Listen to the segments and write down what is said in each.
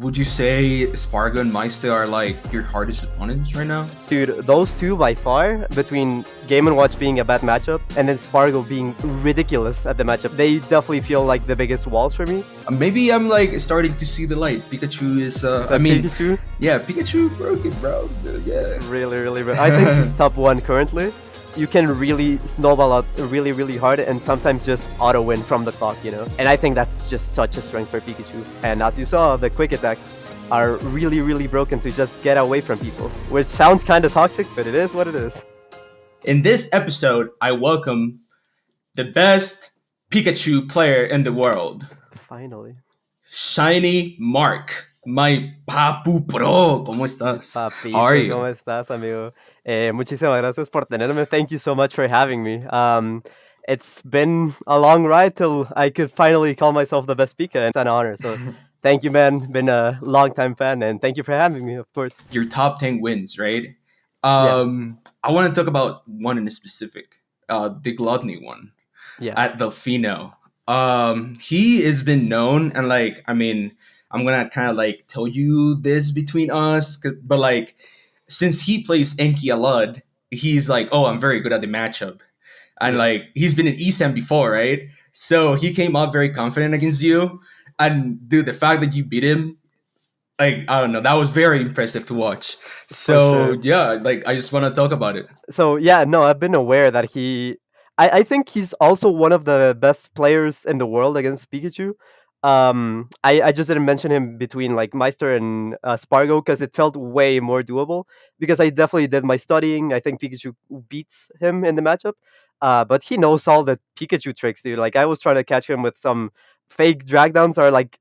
Would you say Spargo and Meister are like your hardest opponents right now? Dude, those two by far, between Game & Watch being a bad matchup and then Spargo being ridiculous at the matchup, they definitely feel like the biggest walls for me. Maybe I'm like starting to see the light. Pikachu is, Pikachu? Yeah, Pikachu broke it, bro. Yeah. Really, really, I think he's top 1 currently. You can really snowball out really, really hard and sometimes just auto-win from the clock, you know? And I think that's just such a strength for Pikachu. And as you saw, the quick attacks are really, really broken to just get away from people, which sounds kind of toxic, but it is what it is. In this episode, I welcome the best Pikachu player in the world. Finally. ShinyMark. My papu bro. ¿Cómo estás? Papito, How are you? ¿cómo estás, amigo? Muchísimas gracias por tenerme. Thank you so much for having me. It's been a long ride till I could finally call myself the best Pika, and it's an honor. So thank you, man. Been a long time fan, and thank you for having me, of course. Your top 10 wins, right? I want to talk about one in specific, the Glutonny one at Delfino. He has been known, and like, I mean, I'm gonna kind of like tell you this between us, but like, since he plays Enki a lot, he's like, oh, I'm very good at the matchup. And like, he's been in ESAM before, right? So he came up very confident against you. And dude, the fact that you beat him, like, I don't know, that was very impressive to watch. So yeah, like, I just want to talk about it. So yeah, no, I've been aware that I think he's also one of the best players in the world against Pikachu. I just didn't mention him between like Meister and Spargo because it felt way more doable, because I definitely did my studying. I think Pikachu beats him in the matchup, but he knows all the Pikachu tricks, dude. Like, I was trying to catch him with some fake drag downs, or like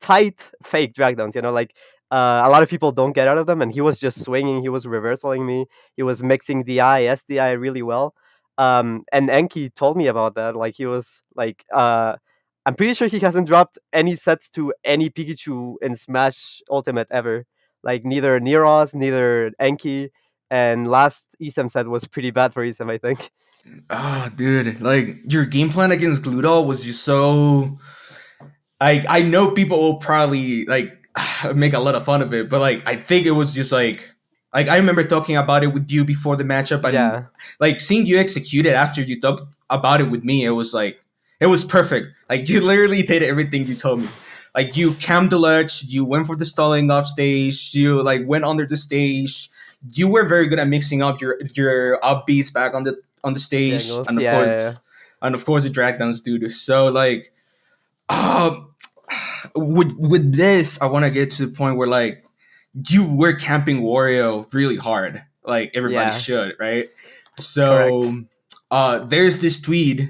tight fake drag downs, you know, like a lot of people don't get out of them, and he was just swinging, he was reversaling me, he was mixing DI, SDI really well. And Enki told me about that. Like, he was like, I'm pretty sure he hasn't dropped any sets to any Pikachu in Smash Ultimate ever. Like, neither Neros, neither Enki, and last ESAM set was pretty bad for ESAM, I think. Ah, dude, like, your game plan against Gluto was just so... I know people will probably like make a lot of fun of it, but like, I think it was just like I remember talking about it with you before the matchup, and like seeing you execute it after you talked about it with me, it was like, it was perfect. Like, you literally did everything you told me. Like, you camped the ledge, you went for the stalling off stage, you like went under the stage. You were very good at mixing up your up beats back on the stage, and of course the drag downs, dude. So like, with this, I want to get to the point where like you were camping Wario really hard, like everybody should, right? So there's this tweet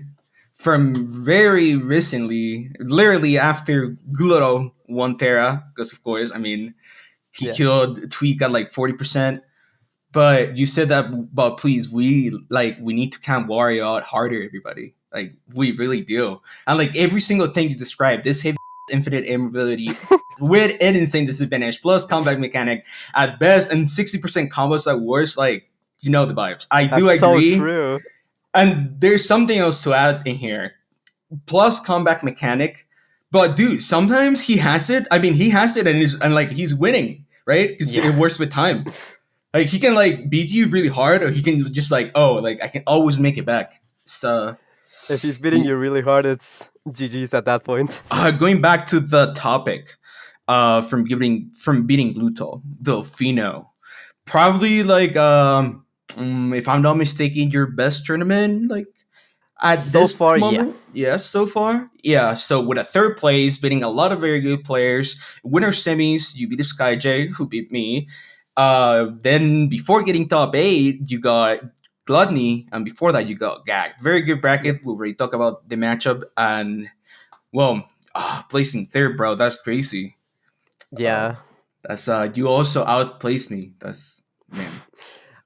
from very recently, literally after Gluto won Tera, because of course, I mean, he killed Tweek at like 40%. But you said that, but please, we need to camp Wario out harder, everybody. Like, we really do. And like, every single thing you described, this heavy infinite aim ability with an insane disadvantage plus comeback mechanic at best, and 60% combos at worst, like, you know the vibes. I do agree. So true. And there's something else to add in here. Plus comeback mechanic. But dude, sometimes he has it. I mean, he has it and like he's winning, right? Because it works with time. Like, he can like beat you really hard, or he can just like, oh, like, I can always make it back. So if he's beating you really hard, it's GG's at that point. Going back to the topic, from beating Gluto, Delfino, probably like, if I'm not mistaken, your best tournament, like, at this moment. So far. Yeah. So with a third place, beating a lot of very good players, winner semis, you beat SkyJ, who beat me. Then before getting top 8, you got Glutonny, and before that you got Gag. Very good bracket. We already talked about the matchup, and well, placing third, bro, that's crazy. That's you also outplaced me. That's, man.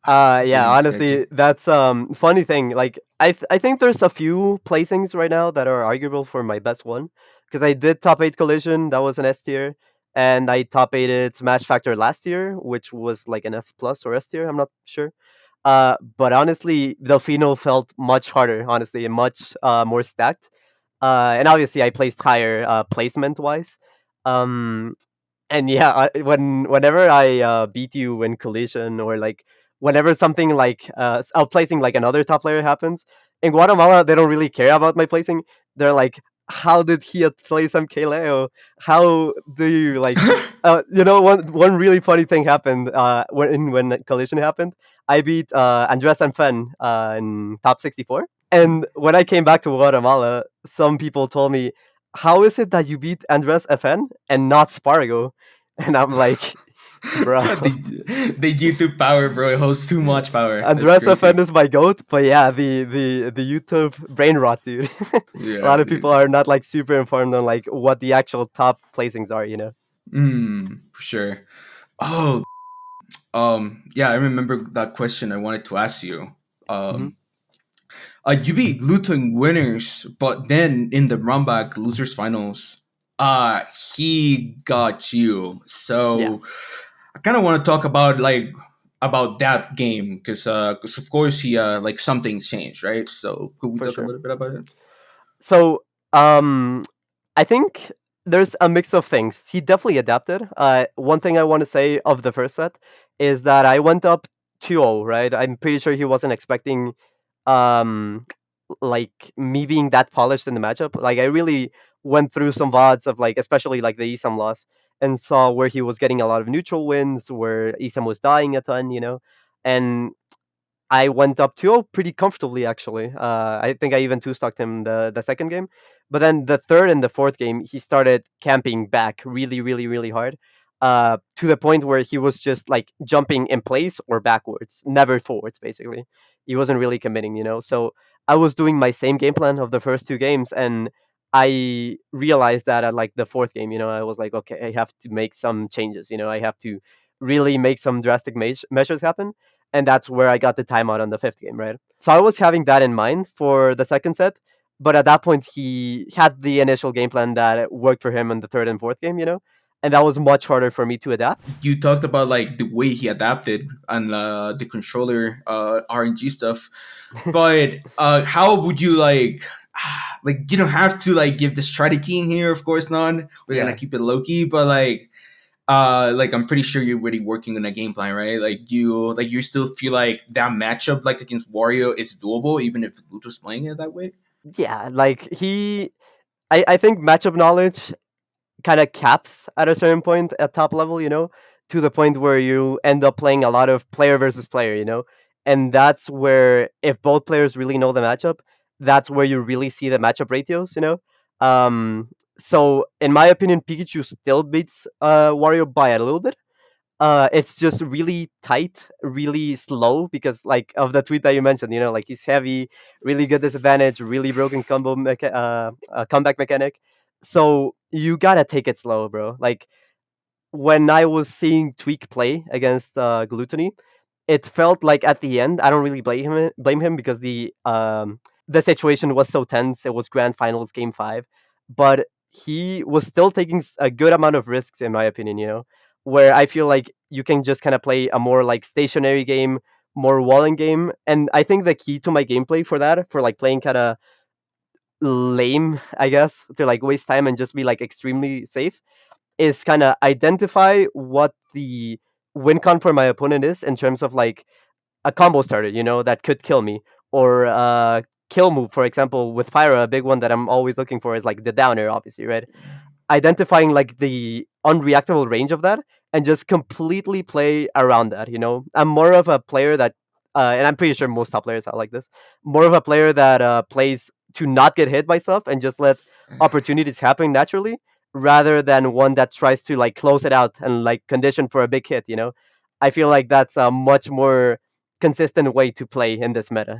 Honestly, that's funny thing. Like, I think there's a few placings right now that are arguable for my best one, because I did top 8 Collision, that was an S tier, and I top 8'd Smash Factor last year, which was like an S plus or S tier, I'm not sure. But honestly, Delfino felt much harder, honestly, and much more stacked. And obviously, I placed higher placement wise. And yeah, whenever I beat you in collision, or like whenever something like outplacing like another top player happens in Guatemala, they don't really care about my placing. They're like, how did he outplace MKLeo? How do you like? One really funny thing happened when collision happened. I beat Andres and Fen in top 64. And when I came back to Guatemala, some people told me, "How is it that you beat Andres FN and not Spargo?" And I'm like, "Bro, the YouTube power, bro. It holds too much power. That's Andres FN crazy. is my goat." But yeah, the YouTube brain rot, dude. A Yeah, lot of people dude. are not like super informed on like what the actual top placings are, you know. For sure. Oh, yeah, I remember that question I wanted to ask you. Hmm. Um, you beat Luton winners, but then in the run back losers finals, uh, he got you. Yeah, So I kind of want to talk about about that game because of course he like something changed, right? So could we for talk a sure. little bit about it? So, I think there's a mix of things. He definitely adapted. One thing I want to say of the first set is that I went up 2-0, right? I'm pretty sure he wasn't expecting um like me being that polished in the matchup. Like I really went through some VODs of like especially like the Isam loss and saw where he was getting a lot of neutral wins, where Isam was dying a ton, and I went up 2-0 pretty comfortably, actually. I think I even two-stocked him the second game. But then the third and the fourth game, he started camping back really, really, really hard, to the point where he was just like jumping in place or backwards, never forwards, basically. He wasn't really committing, So I was doing my same game plan of the first two games, and I realized that at like the fourth game, I was like, okay, I have to make some changes, I have to really make some drastic measures happen, and that's where I got the timeout on the fifth game, right? So I was having that in mind for the second set, but at that point he had the initial game plan that worked for him in the third and fourth game, and that was much harder for me to adapt. You talked about like the way he adapted and the controller RNG stuff, but how would you like you don't have to like give the strategy in here, of course not. We're gonna Yeah. keep it low key, but like I'm pretty sure you're already working on a game plan, right? Like you still feel like that matchup like against Wario is doable even if Luto's playing it that way. Yeah, like I think matchup knowledge kind of caps at a certain point at top level, to the point where you end up playing a lot of player versus player, and that's where if both players really know the matchup, that's where you really see the matchup ratios, Um, so in my opinion, Pikachu still beats Wario by a little bit. It's just really tight, really slow because like of the tweet that you mentioned, like he's heavy, really good disadvantage, really broken comeback mechanic. So you gotta take it slow, bro. Like when I was seeing Tweek play against Glutonny, it felt like at the end, I don't really blame him because the situation was so tense. It was grand finals game 5, but he was still taking a good amount of risks in my opinion, where I feel like you can just kind of play a more like stationary game, more walling game. And I think the key to my gameplay for that, for like playing kind of lame, I guess, to like waste time and just be like extremely safe, is kind of identify what the win con for my opponent is in terms of like a combo starter, that could kill me, or kill move. For example, with Pyra, a big one that I'm always looking for is like the downer, obviously, right? Identifying like the unreactable range of that and just completely play around that. I'm more of a player that, and I'm pretty sure most top players are like this. More of a player that plays to not get hit by stuff and just let opportunities happen naturally, rather than one that tries to like close it out and like condition for a big hit. I feel like that's a much more consistent way to play in this meta.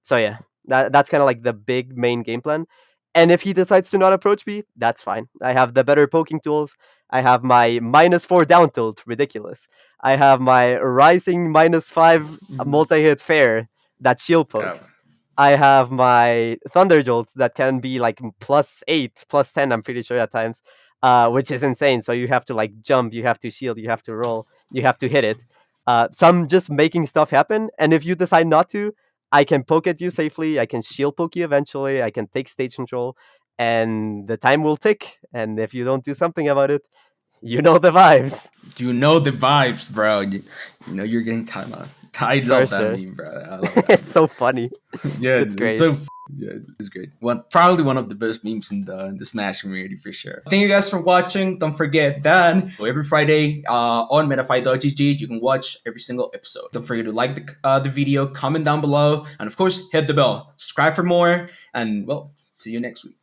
So yeah, that's kind of like the big main game plan. And if he decides to not approach me, that's fine. I have the better poking tools. I have my -4 down tilt, ridiculous. I have my rising -5 Mhm. multi hit fair that shield Yeah. pokes. I have my thunder jolts that can be like +8, +10. I'm pretty sure at times, which is insane. So you have to like jump, you have to shield, you have to roll, you have to hit it. So I'm just making stuff happen. And if you decide not to, I can poke at you safely. I can shield poke you eventually. I can take stage control, and the time will tick. And if you don't do something about it, You know the vibes. You know the vibes, bro. You know you're getting time out. I love that meme, bro. I love that. It's so funny. Yeah, It's great. Yeah, it's great. Probably one of the best memes in the Smash community for sure. Thank you guys for watching. Don't forget that every Friday on MetaFight.gg you can watch every single episode. Don't forget to like the video, comment down below, and of course hit the bell. Subscribe for more, and well, see you next week.